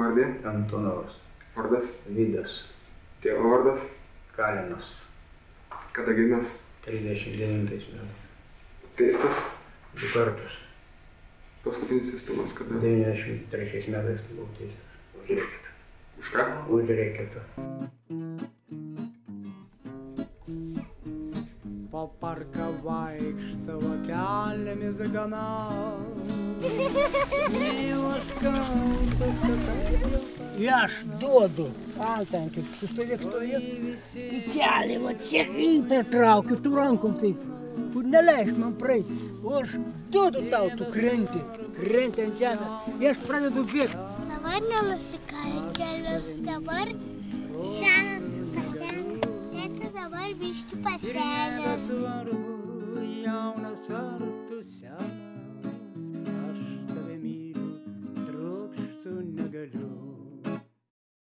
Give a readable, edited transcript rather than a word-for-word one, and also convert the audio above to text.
Pavardė? Antonovas. Vardas? Vidas. Tėvo vardas? Kalinas. Kada gimęs? 39 metais. Teistas? 2 kartus. Paskutinis teistumas kada? 93 metais buvau teistas. Už reketą. Už ką? Už reketą. Po parką vaikštavo keliamis gana. Ir aš duodu kaltankį, sustovėk, į kelią, va čia įpertraukiu, tu rankom taip, kur neleis man praeiti. O aš duodu tau, tu krenti ant žemės, ir aš pradedu bėgti. Dabar nenusikaltėlis, dabar senas su pasenė, tėtis dabar biški pasenęs. Svarbu, jaunas ar tu senas.